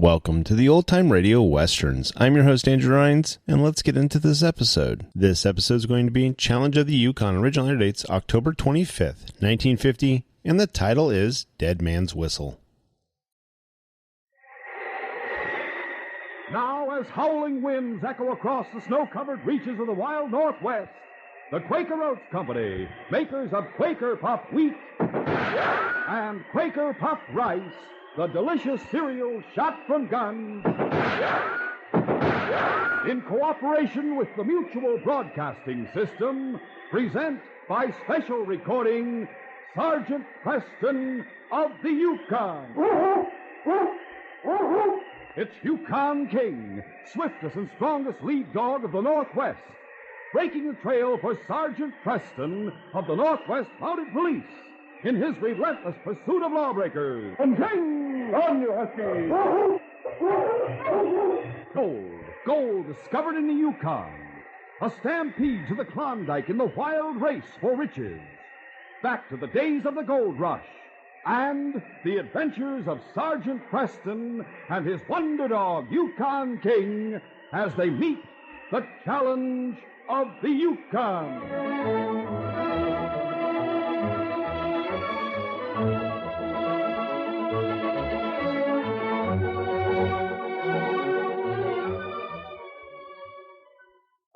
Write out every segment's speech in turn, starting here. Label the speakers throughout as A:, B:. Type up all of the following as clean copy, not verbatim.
A: Welcome to the Old Time Radio Westerns. I'm your host, Andrew Rhines, and let's get into this episode. This episode is going to be Challenge of the Yukon. Original air dates October 25th, 1950, and the title is Dead Man's Whistle.
B: Now, as howling winds echo across the snow-covered reaches of the wild Northwest, the Quaker Oats Company, makers of Quaker Puffed Wheat and Quaker Puffed Rice, the delicious cereal shot from guns, in cooperation with the Mutual Broadcasting System, present by special recording Sergeant Preston of the Yukon. It's Yukon King, swiftest and strongest lead dog of the Northwest, breaking the trail for Sergeant Preston of the Northwest Mounted Police in his relentless pursuit of lawbreakers. And King, on you, Husky! Gold discovered in the Yukon. A stampede to the Klondike in the wild race for riches. Back to the days of the gold rush. And the adventures of Sergeant Preston and his wonder dog, Yukon King, as they meet the challenge of the Yukon.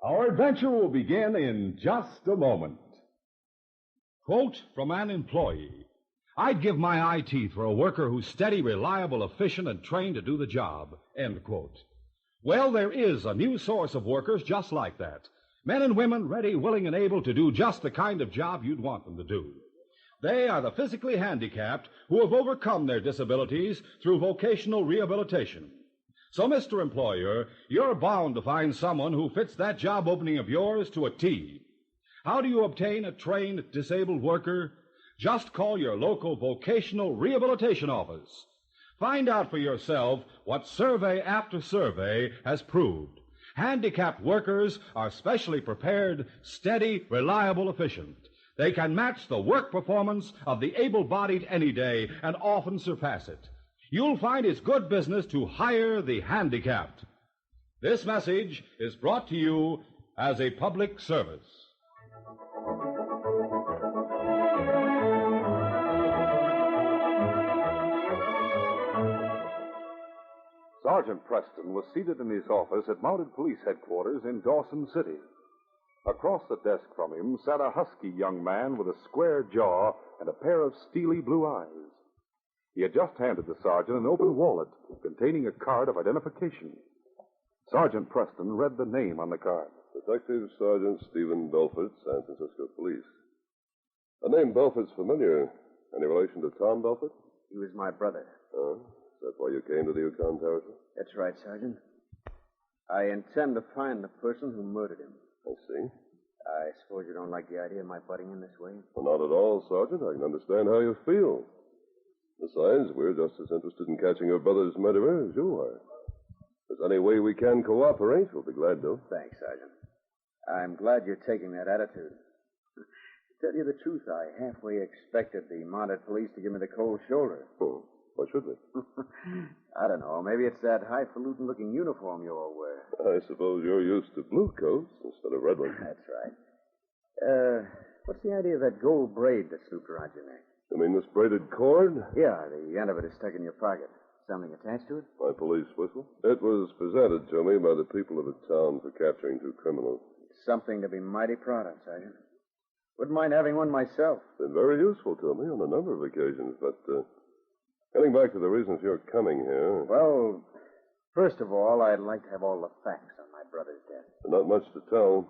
B: Our adventure will begin in just a moment. Quote from an employee: "I'd give my eye teeth for a worker who's steady, reliable, efficient, and trained to do the job." End quote. Well, there is a new source of workers just like that. Men and women ready, willing, and able to do just the kind of job you'd want them to do. They are the physically handicapped who have overcome their disabilities through vocational rehabilitation. So, Mr. Employer, you're bound to find someone who fits that job opening of yours to a T. How do you obtain a trained disabled worker? Just call your local vocational rehabilitation office. Find out for yourself what survey after survey has proved. Handicapped workers are specially prepared, steady, reliable, efficient. They can match the work performance of the able-bodied any day and often surpass it. You'll find it's good business to hire the handicapped. This message is brought to you as a public service.
C: Sergeant Preston was seated in his office at Mounted Police Headquarters in Dawson City. Across the desk from him sat a husky young man with a square jaw and a pair of steely blue eyes. He had just handed the sergeant an open wallet containing a card of identification. Sergeant Preston read the name on the card.
D: Detective Sergeant Stephen Belford, San Francisco Police. The name Belford's familiar. Any relation to Tom Belford?
E: He was my brother.
D: Oh, is that why you came to the Yukon Territory?
E: That's right, Sergeant. I intend to find the person who murdered him.
D: I see.
E: I suppose you don't like the idea of my butting in this way?
D: Well, not at all, Sergeant. I can understand how you feel. Besides, we're just as interested in catching your brother's murderer as you are. If there's any way we can cooperate, we'll be glad to.
E: Thanks, Sergeant. I'm glad you're taking that attitude. To tell you the truth, I halfway expected the mounted police to give me the cold shoulder.
D: Oh, why should we?
E: I don't know. Maybe it's that highfalutin-looking uniform you all wear.
D: I suppose you're used to blue coats instead of red ones.
E: That's right. What's the idea of that gold braid that's looped around your neck?
D: You mean this braided cord?
E: Yeah, the end of it is stuck in your pocket. Something attached to it?
D: My police whistle. It was presented to me by the people of the town for capturing two criminals.
E: It's something to be mighty proud of, Sergeant. Wouldn't mind having one myself.
D: Been very useful to me on a number of occasions, but getting back to the reasons you're coming here.
E: Well, first of all, I'd like to have all the facts on my brother's death.
D: Not much to tell.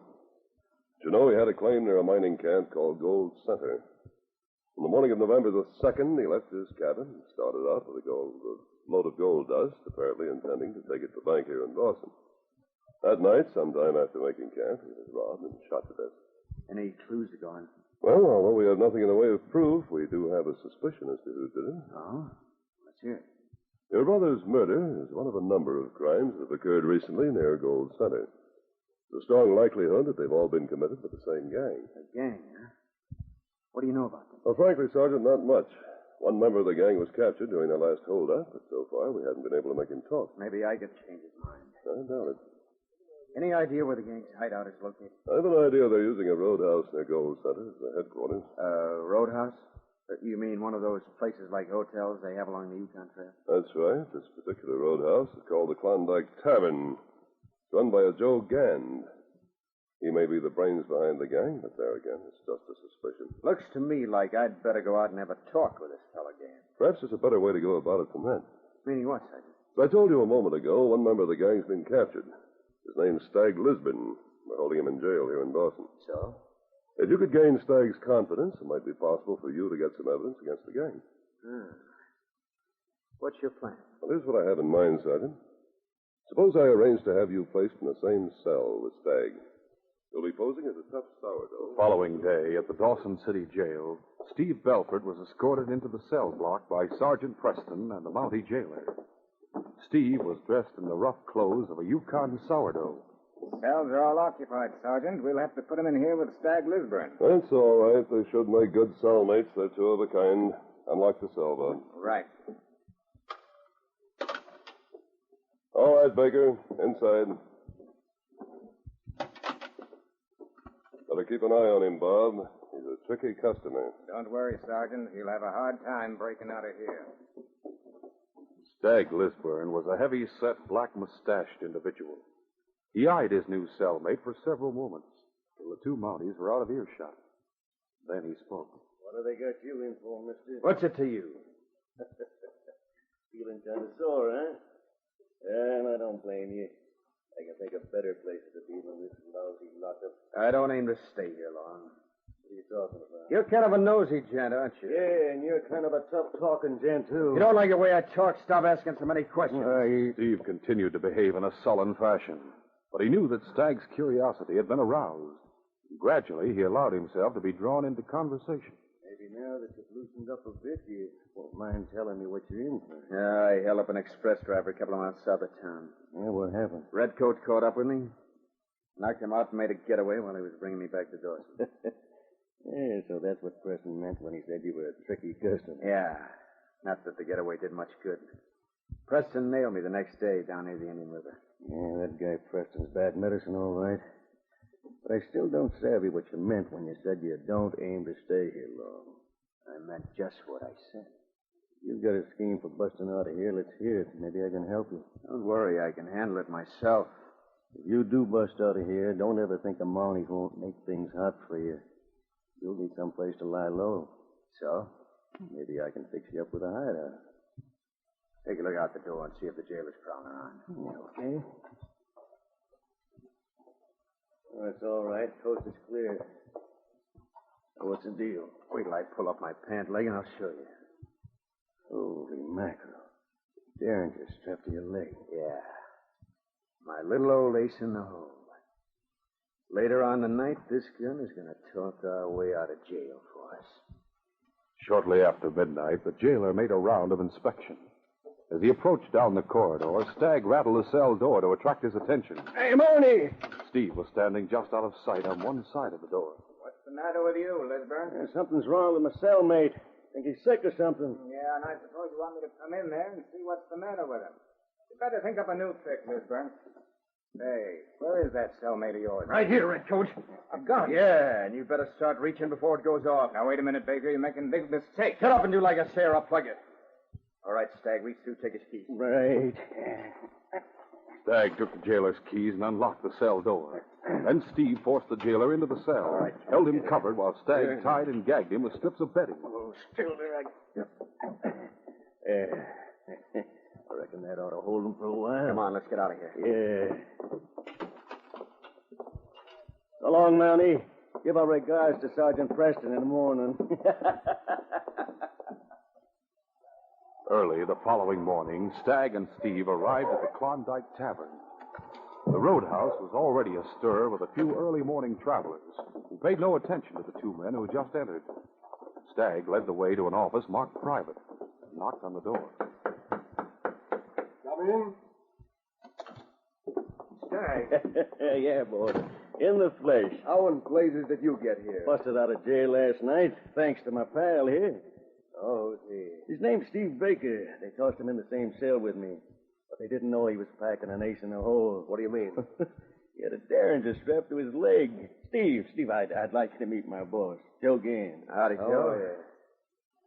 D: Did you know he had a claim near a mining camp called Gold Center? On the morning of November the 2nd, he left his cabin and started out with a load of gold dust, apparently intending to take it to the bank here in Dawson. That night, sometime after making camp, he was robbed and shot to death.
E: Any clues to go on?
D: Well, although we have nothing in the way of proof, we do have a suspicion as to who did it.
E: Oh? Let's hear it.
D: Your brother's murder is one of a number of crimes that have occurred recently near Gold Center. There's a strong likelihood that they've all been committed by the same gang.
E: A gang, huh? What do you know about them?
D: Well, frankly, Sergeant, not much. One member of the gang was captured during their last holdup, but so far we haven't been able to make him talk.
E: Maybe I could change his mind.
D: I doubt it.
E: Any idea where the gang's hideout is located?
D: I have an idea they're using a roadhouse near Gold Center as their headquarters.
E: Roadhouse? You mean one of those places like hotels they have along the Yukon Trail?
D: That's right. This particular roadhouse is called the Klondike Tavern. It's run by a Joe Gand. He may be the brains behind the gang, but there again, it's just a suspicion.
E: Looks to me like I'd better go out and have a talk with this fellow Gand.
D: Perhaps there's a better way to go about it than that.
E: Meaning what, Sergeant?
D: As I told you a moment ago, one member of the gang's been captured. His name's Stag Lisbon. We're holding him in jail here in Dawson.
E: So?
D: If you could gain Stag's confidence, it might be possible for you to get some evidence against the gang.
E: What's your plan?
D: Well, here's what I have in mind, Sergeant. Suppose I arrange to have you placed in the same cell with Stag. You'll be posing as a tough sourdough.
B: The following day, at the Dawson City Jail, Steve Belford was escorted into the cell block by Sergeant Preston and the Mountie jailer. Steve was dressed in the rough clothes of a Yukon sourdough.
E: Cells are all occupied, Sergeant. We'll have to put him in here with Stag Lisburn.
D: That's all right. They should make good cellmates. They're two of a kind. Unlock the cell, Bud.
E: Right.
D: All right, Baker. Inside. Better keep an eye on him, Bob. He's a tricky customer.
E: Don't worry, Sergeant. He'll have a hard time breaking out of here.
B: Stag Lisburn was a heavy-set, black-mustached individual. He eyed his new cellmate for several moments, till the two Mounties were out of earshot. Then he spoke.
F: What have they got you in for, mister?
E: What's it to you?
F: Feeling kind of sore, huh? And I don't blame you. I can think of better places to be than this lousy lockup.
E: I don't aim to stay here long.
F: What are you talking about?
E: You're kind of a nosy gent, aren't you?
F: Yeah, and you're kind of a tough-talking gent, too.
E: You don't like the way I talk? Stop asking so many questions.
B: Steve continued to behave in a sullen fashion, but he knew that Stag's curiosity had been aroused. Gradually, he allowed himself to be drawn into conversation.
F: Maybe now that you've loosened up a bit, you won't mind telling me what you're in for.
E: I held up an express driver a couple of miles south of town.
F: Yeah, what happened?
E: Redcoat caught up with me. Knocked him out and made a getaway while he was bringing me back to Dawson.
F: Yeah, so that's what Preston meant when he said you were a tricky customer.
E: Yeah. Not that the getaway did much good. Preston nailed me the next day down near the Indian River.
F: Yeah, that guy Preston's bad medicine, all right. But I still don't savvy what you meant when you said you don't aim to stay here long.
E: I meant just what I said.
F: You've got a scheme for busting out of here. Let's hear it. Maybe I can help you.
E: Don't worry, I can handle it myself.
F: If you do bust out of here, don't ever think the Mounties won't make things hot for you. You'll need someplace to lie low.
E: So?
F: Maybe I can fix you up with a hideout.
E: Take a look out the door and see if the jailer's prowling around.
F: Okay. Oh, it's all right. Coast is clear. So what's the deal?
E: Wait till I pull up my pant leg and I'll show you.
F: Holy mackerel. Derringer strapped to your leg.
E: Yeah. My little old ace in the hole. Later on tonight, this gun is going to talk our way out of jail for us.
B: Shortly after midnight, the jailer made a round of inspection. As he approached down the corridor, Stag rattled the cell door to attract his attention.
E: Hey, Mooney!
B: Steve was standing just out of sight on one side of the door.
E: What's the matter with you, Lisburn?
F: Something's wrong with my cellmate. Think he's sick or something.
E: Yeah, and I suppose you want me to come in there and see what's the matter with him. You better think up a new trick, Lisburn. Hey, where is that cellmate of yours?
G: Right here, Redcoat. A gun.
E: Yeah, and you better start reaching before it goes off. Now, wait a minute, Baker. You're making a big mistake. Shut up and do like I say, or I'll plug it. All right, Stag, reach through, take his keys.
F: Right.
B: Stag took the jailer's keys and unlocked the cell door. Then Steve forced the jailer into the cell, held him covered while Stag tied and gagged him with strips of bedding.
F: Oh, still there. I reckon that ought to hold him for a while.
E: Come on, let's get out of here.
F: Yeah. So long, Mountie. Give our regards to Sergeant Preston in the morning.
B: Early the following morning, Stag and Steve arrived at the Klondike Tavern. The roadhouse was already astir with a few early morning travelers who paid no attention to the two men who had just entered. Stag led the way to an office marked private and knocked on the door.
F: Come in.
E: Stag.
F: Yeah, boy. In the flesh.
E: How in blazes did you get here?
F: Busted out of jail last night, thanks to my pal here. Oh, his name's Steve Baker. They tossed him in the same cell with me. But they didn't know he was packing an ace in the hole.
H: What do you mean?
F: He had a derringer strapped to his leg. Steve, I'd like you to meet my boss, Joe Gann.
E: Howdy, Joe.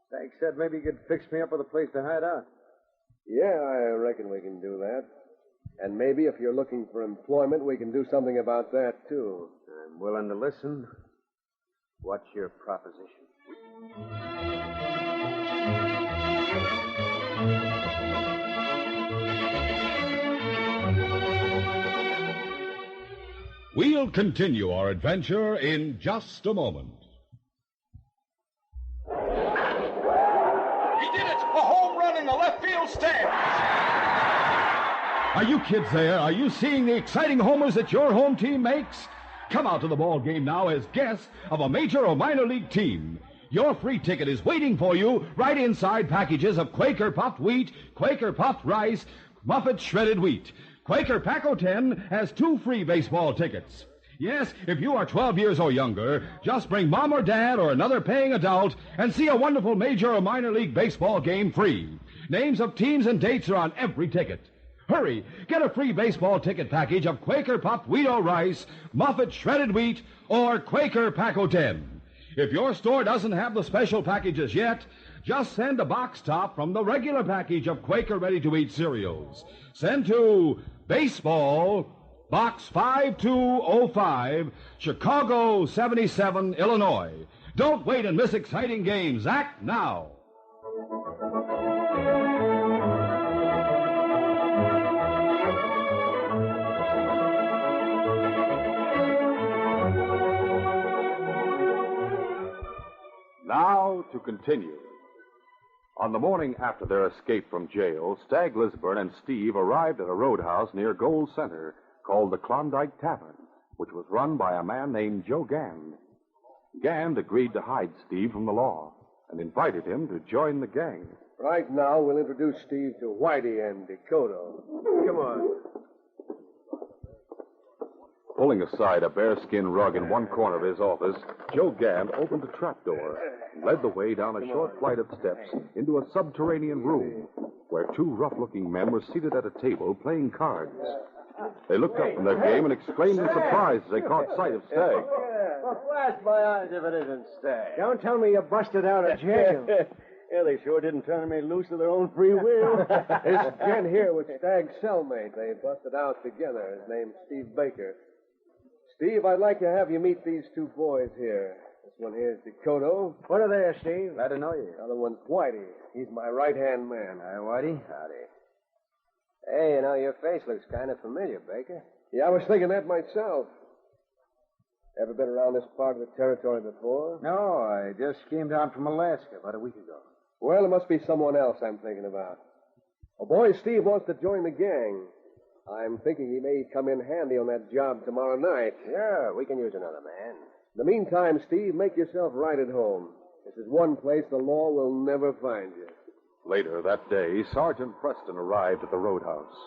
E: Stag said maybe you could fix me up with a place to hide out.
H: Yeah, I reckon we can do that. And maybe if you're looking for employment, we can do something about that, too.
E: I'm willing to listen. What's your proposition?
B: We'll continue our adventure in just a moment.
I: He did it! A home run in the left field stands!
B: Are you kids there? Are you seeing the exciting homers that your home team makes? Come out to the ball game now as guests of a major or minor league team. Your free ticket is waiting for you right inside packages of Quaker puffed wheat, Quaker puffed rice, Muffet shredded wheat. Quaker Paco 10 has 2 free baseball tickets. Yes, if you are 12 years or younger, just bring mom or dad or another paying adult and see a wonderful major or minor league baseball game free. Names of teams and dates are on every ticket. Hurry, get a free baseball ticket package of Quaker puffed wheat or rice, Muffet shredded wheat, or Quaker Paco 10. If your store doesn't have the special packages yet, just send a box top from the regular package of Quaker ready-to-eat cereals. Send to Baseball, Box 5205, Chicago 77, Illinois. Don't wait and miss exciting games. Act now.
C: Now to continue. On the morning after their escape from jail, Stag Lisburn and Steve arrived at a roadhouse near Gold Center called the Klondike Tavern, which was run by a man named Joe Gand. Gand agreed to hide Steve from the law and invited him to join the gang.
H: Right now, we'll introduce Steve to Whitey and Dakota. Come on.
C: Pulling aside a bearskin rug in one corner of his office, Joe Gand opened a trapdoor and led the way down a short flight of steps into a subterranean room where 2 rough-looking men were seated at a table playing cards. They looked up from their game and exclaimed in surprise as they caught sight of Stag.
F: Well, flash my eyes if it isn't Stag.
H: Don't tell me you busted out of jail.
F: Yeah, they sure didn't turn me loose of their own free will.
H: This gent here was Stag's cellmate. They busted out together. His name's Steve Baker. Steve, I'd like to have you meet these 2 boys here. This one here's Dakota.
E: What are they, Steve? Glad to know you.
H: The other one's Whitey. He's my right-hand man.
E: Hi, Whitey.
H: Howdy.
E: Hey, you know, your face looks kind of familiar, Baker.
H: Yeah, I was thinking that myself. Ever been around this part of the territory before?
E: No, I just came down from Alaska about a week ago.
H: Well, it must be someone else I'm thinking about. A boy Steve wants to join the gang. I'm thinking he may come in handy on that job tomorrow night.
E: Sure, we can use another man.
H: In the meantime, Steve, make yourself right at home. This is one place the law will never find you.
C: Later that day, Sergeant Preston arrived at the roadhouse.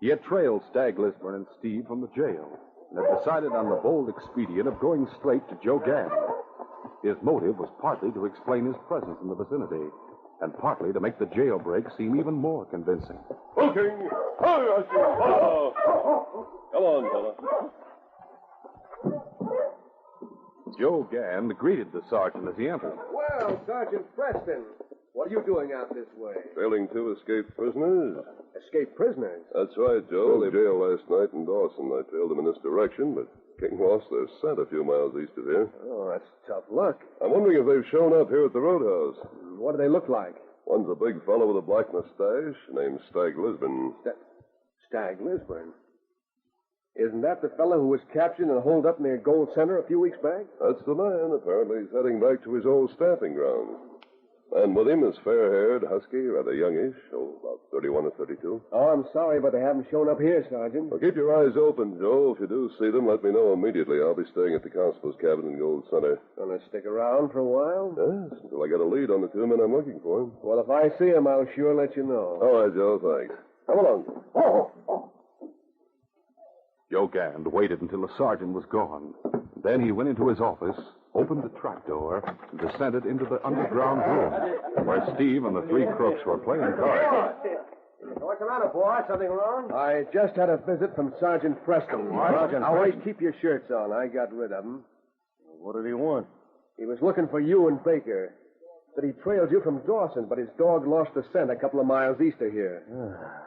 C: He had trailed Stag Lisburn and Steve from the jail and had decided on the bold expedient of going straight to Joe Gand. His motive was partly to explain his presence in the vicinity and partly to make the jailbreak seem even more convincing.
D: Looking! Oh, come on, fella.
C: Joe Gand greeted the sergeant as he entered.
H: Well, Sergeant Preston, what are you doing out this way?
D: Trailing 2 escaped prisoners.
H: Escaped prisoners?
D: That's right, Joe. They jailed last night in Dawson. I trailed them in this direction, but King lost their scent a few miles east of here.
H: Oh, that's tough luck.
D: I'm wondering if they've shown up here at the roadhouse.
H: What do they look like?
D: One's a big fellow with a black mustache named Stag Lisburn.
H: Stag Lisburn? Isn't that the fellow who was captured and holed up near Gold Center a few weeks back?
D: That's the man. Apparently he's heading back to his old stamping grounds. Man with him is fair-haired, husky, rather youngish, about 31 or 32.
H: Oh, I'm sorry, but they haven't shown up here, Sergeant.
D: Well, keep your eyes open, Joe. If you do see them, let me know immediately. I'll be staying at the constable's cabin in Gold Center.
H: Gonna stick around for a while?
D: Yes, until I get a lead on the 2 men I'm looking for.
H: Well, if I see them, I'll sure let you know.
D: All right, Joe, thanks. Come along.
C: Joe Gand waited until the sergeant was gone. Then he went into his office opened the trapdoor, and descended into the underground room, where Steve and the three crooks were playing cards.
G: What's the matter, boy? Something wrong?
H: I just had a visit from Sergeant Preston.
F: Sergeant
H: Always
F: Preston?
H: keep your shirts on. I got rid of him.
F: What did he want?
H: He was looking for you and Baker. Said he trailed you from Dawson, but his dog lost the scent a couple of miles east of here.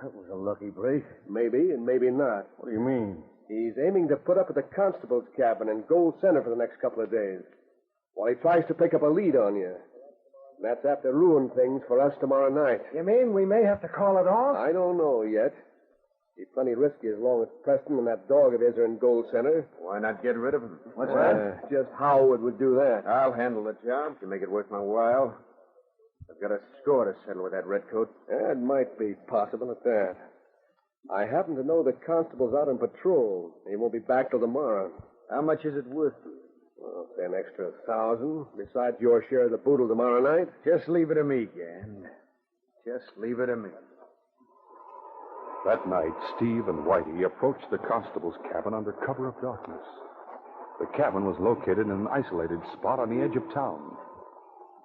F: That was a lucky break.
H: Maybe and maybe not.
F: What do you mean?
H: He's aiming to put up at the constable's cabin in Gold Center for the next couple of days, while he tries to pick up a lead on you. That's apt to ruin things for us tomorrow night.
G: You mean we may have to call it off?
H: I don't know yet. Be plenty risky as long as Preston and that dog of his are in Gold Center.
E: Why not get rid of him? What's that?
H: Just Howard would do that.
E: I'll handle the job to make it worth my while. I've got a score to settle with that redcoat.
H: It might be possible at that. I happen to know the constable's out on patrol. He won't be back till tomorrow.
E: How much is it worth to you?
H: Well, say an extra 1,000, besides your share of the boodle tomorrow night.
E: Just leave it to me, Gan. Just leave it to me.
C: That night, Steve and Whitey approached the constable's cabin under cover of darkness. The cabin was located in an isolated spot on the edge of town.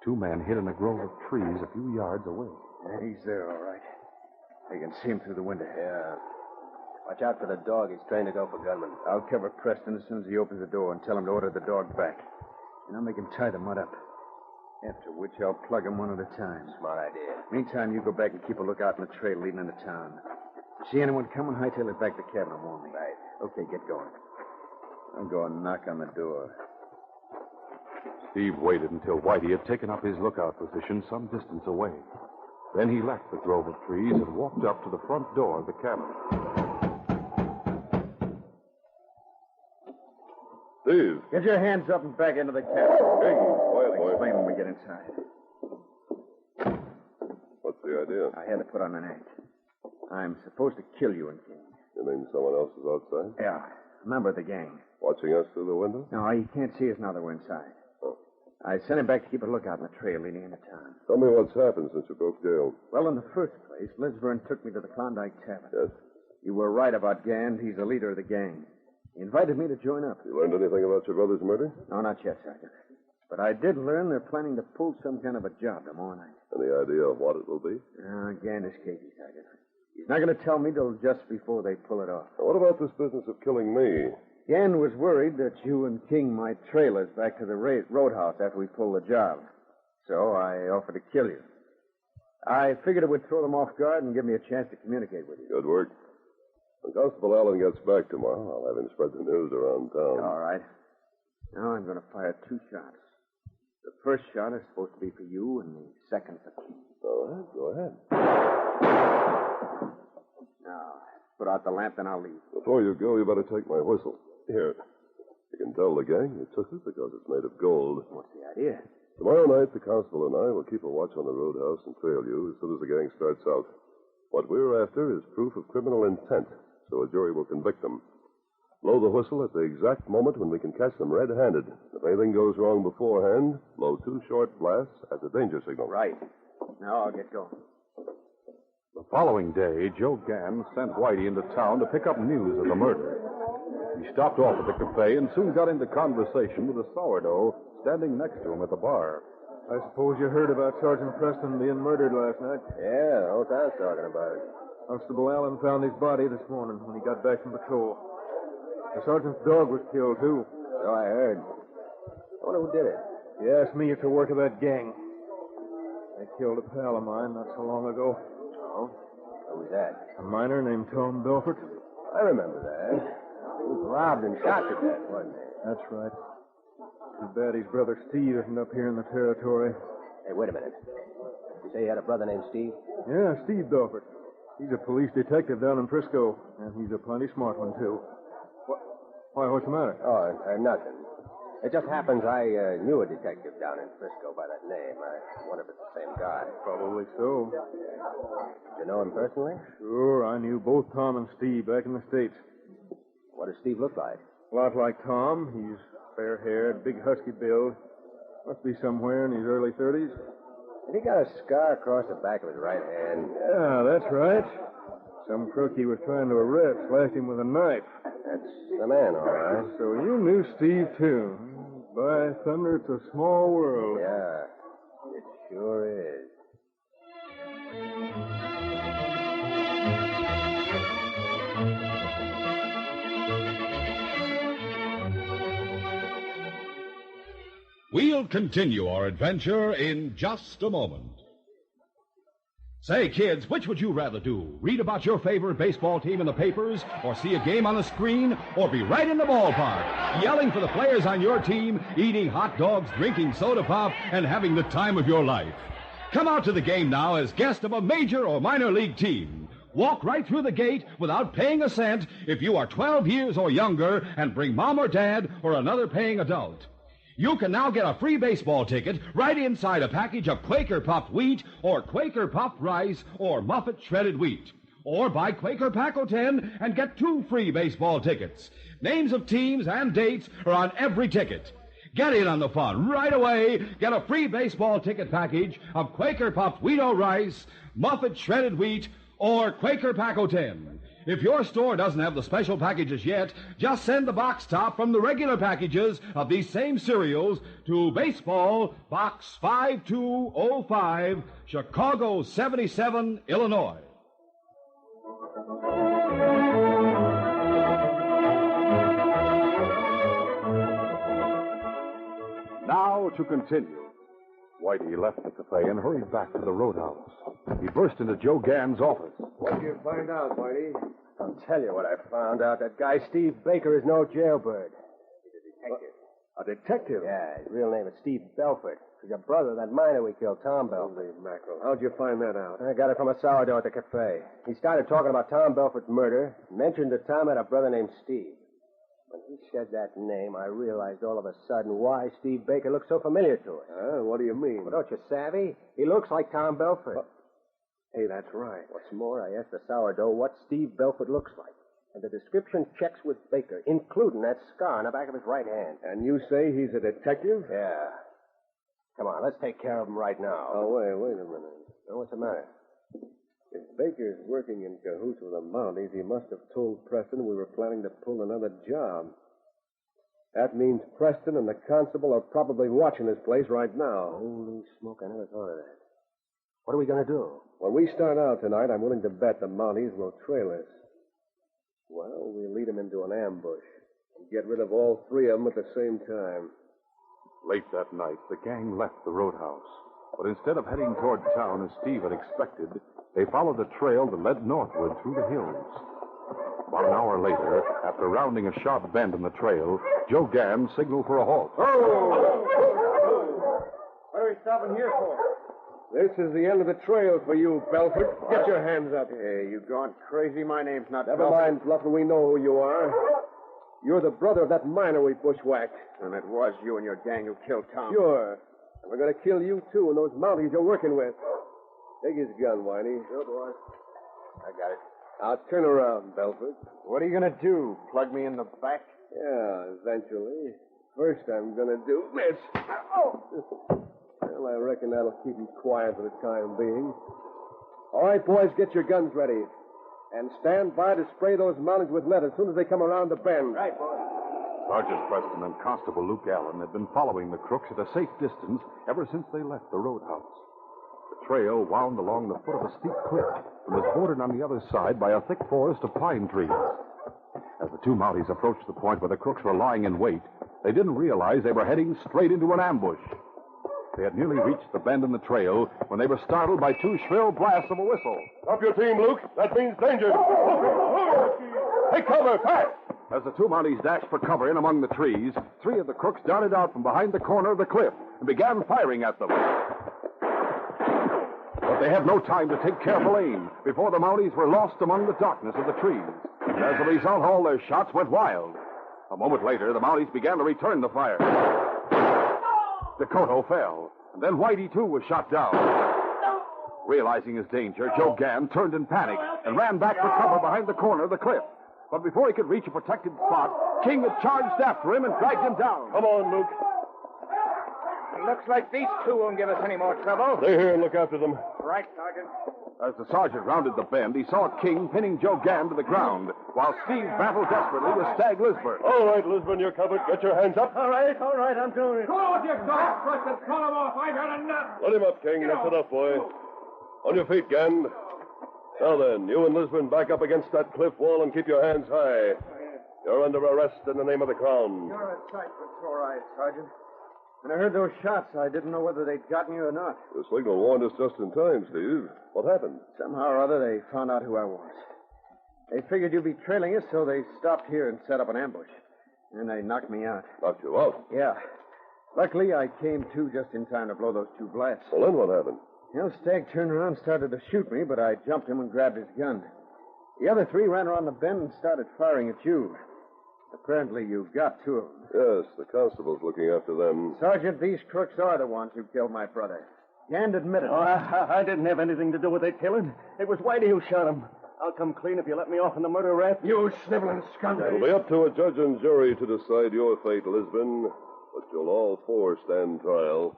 C: Two men hid in a grove of trees a few yards away.
E: Yeah, he's there, all right. I can see him through the window.
F: Yeah. Watch out for the dog. He's trained to go for gunmen.
E: I'll cover Preston as soon as he opens the door and tell him to order the dog back. And I'll make him tie the mud up. After which, I'll plug him one at a time.
F: Smart idea.
E: Meantime, you go back and keep a lookout on the trail leading into town. If you see anyone coming, hightail it back to the cabin and warn me.
F: Right.
E: Okay, get going. I'll go and knock on the door.
C: Steve waited until Whitey had taken up his lookout position some distance away. Then he left the grove of trees and walked up to the front door of the cabin.
D: Steve.
E: Get your hands up and back into the cabin.
D: Hey, quiet,
E: I'll
D: boy.
E: explain when we get inside.
D: What's the idea?
E: I had to put on an act. I'm supposed to kill you and King.
D: You mean someone else is outside?
E: Yeah, a member of the gang.
D: Watching us through the window?
E: No, he can't see us now that we're inside.
D: Oh.
E: I sent him back to keep a lookout on the trail leading into town.
D: Tell me what's happened since you broke jail.
E: Well, in the first place, Lisburn took me to the Klondike Tavern.
D: Yes?
E: You were right about Gand. He's the leader of the gang. He invited me to join up.
D: You learned anything about your brother's murder?
E: No, not yet, Sergeant. But I did learn they're planning to pull some kind of a job tomorrow night.
D: Any idea of what it will be?
E: Gand is cagey, Sergeant. He's not going to tell me till just before they pull it off.
D: Now, what about this business of killing me?
E: Gand was worried that you and King might trail us back to the roadhouse after we pull the job. So I offered to kill you. I figured it would throw them off guard and give me a chance to communicate with you.
D: Good work. When Constable Allen gets back tomorrow, I'll have him spread the news around town.
E: All right. Now I'm going to fire 2 shots. The first shot is supposed to be for you, and the second for King.
D: All right, go ahead.
E: Now, put out the lamp, then I'll leave.
D: Before you go, you better take my whistle. Here. You can tell the gang you took it because it's made of gold.
E: What's the idea?
D: Tomorrow night, the constable and I will keep a watch on the roadhouse and trail you as soon as the gang starts out. What we're after is proof of criminal intent, so a jury will convict them. Blow the whistle at the exact moment when we can catch them red-handed. If anything goes wrong beforehand, blow 2 short blasts as a danger signal.
E: Right. Now I'll get going.
C: The following day, Joe Gann sent Whitey into town to pick up news of the murder. He stopped off at the cafe and soon got into conversation with a sourdough standing next to him at the bar.
J: I suppose you heard about Sergeant Preston being murdered last night?
F: Yeah, what I was talking about.
J: Constable Allen found his body this morning when he got back from patrol. The sergeant's dog was killed, too.
F: So I heard. I wonder who did it.
J: He asked me if you're work of that gang. They killed a pal of mine not so long ago.
F: Oh? Who was that?
J: A miner named Tom Belfort.
F: I remember that. He was robbed and shot to death, wasn't he?
J: That's right. Too bad his brother Steve isn't up here in the territory.
F: Hey, wait a minute. You say you had a brother named Steve?
J: Yeah, Steve Belfort. He's a police detective down in Frisco, and he's a plenty smart one, too. Why, what's the matter?
F: Oh, nothing. It just happens I knew a detective down in Frisco by that name. I wonder if it's the same guy.
J: Probably so.
F: You know him personally?
J: Sure, I knew both Tom and Steve back in the States.
F: What does Steve look like?
J: A lot like Tom. He's fair-haired, big husky build. Must be somewhere in his early 30s.
F: And he got a scar across the back of his right hand.
J: Yeah, that's right. Some crook he was trying to arrest slashed him with a knife.
F: That's the man, all right.
J: So you knew Steve, too. By thunder, it's a small world.
F: Yeah, it sure is.
B: We'll continue our adventure in just a moment. Say, kids, which would you rather do? Read about your favorite baseball team in the papers, or see a game on the screen, or be right in the ballpark, yelling for the players on your team, eating hot dogs, drinking soda pop, and having the time of your life? Come out to the game now as guest of a major or minor league team. Walk right through the gate without paying a cent if you are 12 years or younger, and bring mom or dad or another paying adult. You can now get a free baseball ticket right inside a package of Quaker Puffed Wheat or Quaker Puffed Rice or Muffet Shredded Wheat. Or buy Quaker Paco 10 and get 2 free baseball tickets. Names of teams and dates are on every ticket. Get in on the fun right away. Get a free baseball ticket package of Quaker Puffed Wheat or Rice, Muffet Shredded Wheat, or Quaker Paco 10. If your store doesn't have the special packages yet, just send the box top from the regular packages of these same cereals to Baseball, Box 5205, Chicago 77, Illinois.
C: Now to continue. Whitey left the cafe and hurried back to the roadhouse. He burst into Joe Gann's office.
H: What'd you find out, Whitey?
F: I'll tell you what I found out. That guy Steve Baker is no jailbird. He's a detective.
H: A detective?
F: Yeah, his real name is Steve Belford. He's a brother of that miner we killed, Tom Belford.
H: Holy mackerel. How'd you find that out?
F: I got it from a sourdough at the cafe. He started talking about Tom Belford's murder, mentioned that Tom had a brother named Steve. When he said that name, I realized all of a sudden why Steve Baker looked so familiar to us.
H: What do you mean?
F: Well, don't you savvy? He looks like Tom Belford.
H: Hey, that's right.
F: What's more, I asked the sourdough what Steve Belford looks like. And the description checks with Baker, including that scar on the back of his right hand.
H: And you say he's a detective?
F: Yeah. Come on, let's take care of him right now.
H: Oh, wait a minute.
F: Oh, what's the matter?
H: If Baker's working in cahoots with the Mounties, he must have told Preston we were planning to pull another job. That means Preston and the constable are probably watching this place right now.
F: Holy smoke, I never thought of that. What are we going to do?
H: When we start out tonight, I'm willing to bet the Mounties will trail us. Well, we'll lead them into an ambush and get rid of all 3 of them at the same time.
C: Late that night, the gang left the roadhouse. But instead of heading toward town as Steve had expected, they followed a trail that led northward through the hills. About an hour later, after rounding a sharp bend in the trail, Joe Gann signaled for a halt.
J: Oh! What are we stopping here for?
H: This is the end of the trail for you, Belford. Get your hands up.
E: Hey, you gone crazy? My name's not
H: Never mind, Bluffin', we know who you are. You're the brother of that miner we bushwhacked.
E: And it was you and your gang who killed Tom.
H: Sure. And we're going to kill you, too, and those Mounties you're working with. Take his gun, Whitey.
F: Sure, boy. I got it.
H: Now, turn around, Belford.
E: What are you going to do? Plug me in the back?
H: Yeah, eventually. First, I'm going to do this. Oh! Well, I reckon that'll keep him quiet for the time being. All right, boys, get your guns ready. And stand by to spray those Mounties with lead as soon as they come around the bend.
F: Right, boy.
C: Sergeant Preston and Constable Luke Allen had been following the crooks at a safe distance ever since they left the roadhouse. The trail wound along the foot of a steep cliff and was bordered on the other side by a thick forest of pine trees. As the 2 Mounties approached the point where the crooks were lying in wait, they didn't realize they were heading straight into an ambush. They had nearly reached the bend in the trail when they were startled by 2 shrill blasts of a whistle.
D: Stop your team, Luke. That means danger. Take cover, fast!
C: As the 2 Mounties dashed for cover in among the trees, 3 of the crooks darted out from behind the corner of the cliff and began firing at them. But they had no time to take careful aim before the Mounties were lost among the darkness of the trees. And as a result, all their shots went wild. A moment later, the Mounties began to return the fire. Dakota fell, and then Whitey, too, was shot down. Realizing his danger, Joe Gann turned in panic and ran back for cover behind the corner of the cliff. But before he could reach a protected spot, King had charged after him and dragged him down.
D: Come on, Luke.
G: Looks like these two won't give us any more trouble.
D: Stay here and look after them.
G: Right, Sergeant.
C: As the sergeant rounded the bend, he saw King pinning Joe Gann to the ground, while Steve battled desperately with Stag Lisbon.
D: All right, Lisbon, you're covered. Get your hands up.
G: All right, I'm doing it. Call off your dog, Preston. Call him off. I've had enough.
D: Let him up, King. That's enough, boy. On your feet, Gann. Now then, you and Lisbon back up against that cliff wall and keep your hands high. You're under arrest in the name of the Crown.
E: You're a sight for sore eyes, Sergeant. When I heard those shots, I didn't know whether they'd gotten you or not.
D: The signal warned us just in time, Steve. What happened?
E: Somehow or other, they found out who I was. They figured you'd be trailing us, so they stopped here and set up an ambush. And they knocked me out.
D: Knocked you out?
E: Yeah. Luckily, I came to just in time to blow those two blasts.
D: Well, then what happened?
E: Stag turned around and started to shoot me, but I jumped him and grabbed his gun. The other three ran around the bend and started firing at you. Apparently, you got two of them.
D: Yes, the constable's looking after them.
E: Sergeant, these crooks are the ones who killed my brother. Gann admitted it.
G: I didn't have anything to do with it, killing. It was Whitey who shot him. I'll come clean if you let me off on the murder rap. You sniveling scoundrel.
D: It'll be up to a judge and jury to decide your fate, Lisbon. But you'll all four stand trial.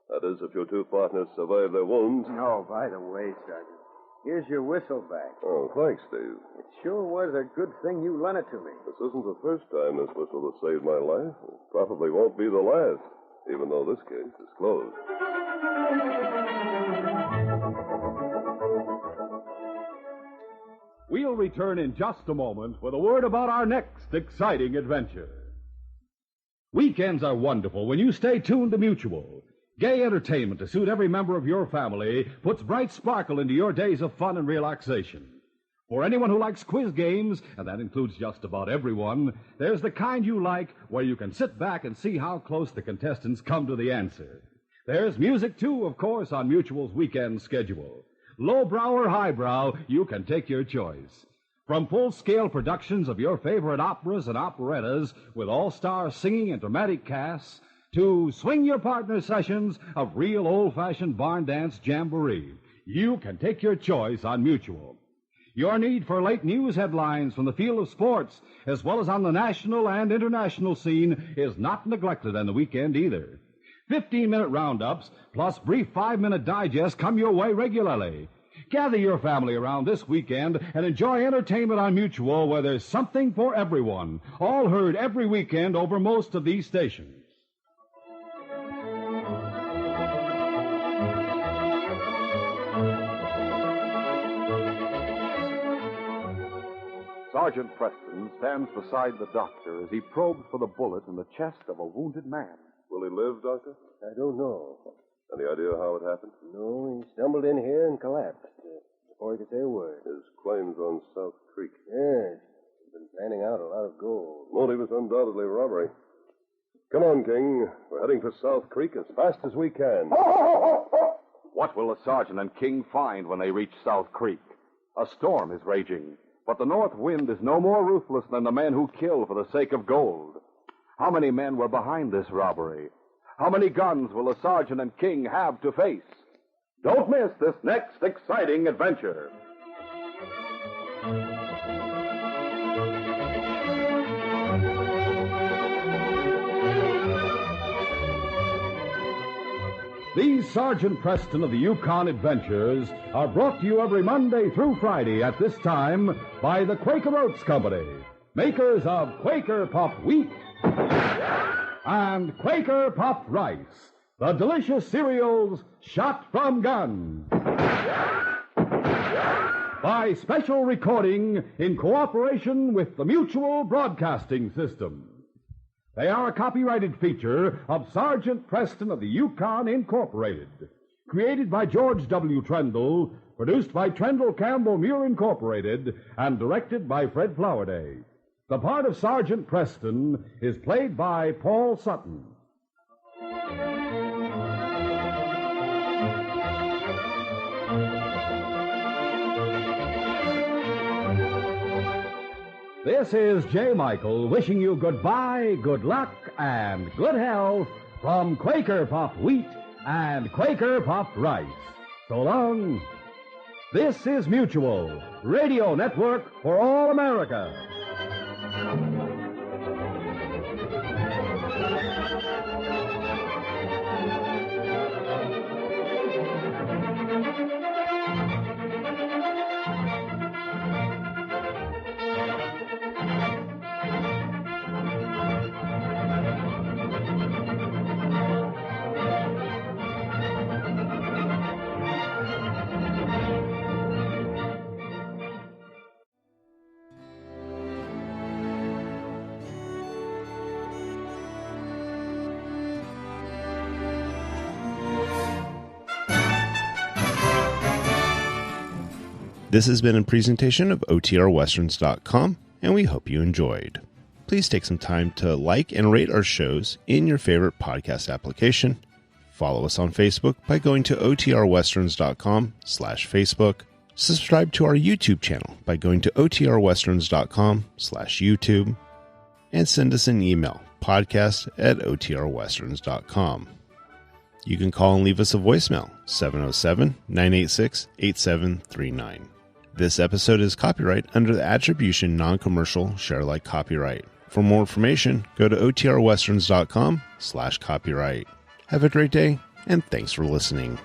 D: That is, if your two partners survive their wounds.
E: Oh, by the way, Sergeant, here's your whistle back.
D: Oh, thanks, Steve.
E: It sure was a good thing you lent it to me.
D: This isn't the first time this whistle has saved my life. It probably won't be the last, even though this case is closed.
B: We'll return in just a moment with a word about our next exciting adventure. Weekends are wonderful when you stay tuned to Mutual. Gay entertainment to suit every member of your family puts bright sparkle into your days of fun and relaxation. For anyone who likes quiz games, and that includes just about everyone, there's the kind you like where you can sit back and see how close the contestants come to the answer. There's music, too, of course, on Mutual's weekend schedule. Lowbrow or highbrow, you can take your choice. From full-scale productions of your favorite operas and operettas with all-star singing and dramatic casts to swing your partner sessions of real old-fashioned barn dance jamboree, you can take your choice on Mutual. Your need for late news headlines from the field of sports, as well as on the national and international scene, is not neglected on the weekend either. 15-minute roundups plus brief 5-minute digests come your way regularly. Gather your family around this weekend and enjoy entertainment on Mutual where there's something for everyone, all heard every weekend over most of these stations.
C: Sergeant Preston stands beside the doctor as he probes for the bullet in the chest of a wounded man.
D: Will he live, Doctor?
F: I don't know.
D: Any idea how it happened?
F: No, he stumbled in here and collapsed before he could say a word.
D: His claims on South Creek.
F: Yes. He's been panning out a lot of gold.
D: Motive is undoubtedly robbery. Come on, King. We're heading for South Creek as fast as we can.
C: What will the sergeant and King find when they reach South Creek? A storm is raging, but the north wind is no more ruthless than the men who kill for the sake of gold. How many men were behind this robbery? How many guns will the sergeant and King have to face? Don't miss this next exciting adventure.
B: These Sergeant Preston of the Yukon Adventures are brought to you every Monday through Friday at this time by the Quaker Oats Company, makers of Quaker Puffed Wheat and Quaker Puffed Rice, the delicious cereals shot from guns. By special recording in cooperation with the Mutual Broadcasting System. They are a copyrighted feature of Sergeant Preston of the Yukon Incorporated. Created by George W. Trendle, produced by Trendle Campbell Muir Incorporated, and directed by Fred Flowerday. The part of Sergeant Preston is played by Paul Sutton. This is J. Michael wishing you goodbye, good luck, and good health from Quaker Puffed Wheat and Quaker Puffed Rice. So long. This is Mutual, Radio Network for all America.
A: This has been a presentation of OTRWesterns.com, and we hope you enjoyed. Please take some time to like and rate our shows in your favorite podcast application. Follow us on Facebook by going to OTRWesterns.com/Facebook. Subscribe to our YouTube channel by going to OTRWesterns.com/YouTube. And send us an email, podcast@OTRWesterns.com. You can call and leave us a voicemail, 707-986-8739. This episode is copyright under the Attribution Non-Commercial Share Alike Copyright. For more information, go to OTRWesterns.com/copyright. Have a great day, and thanks for listening.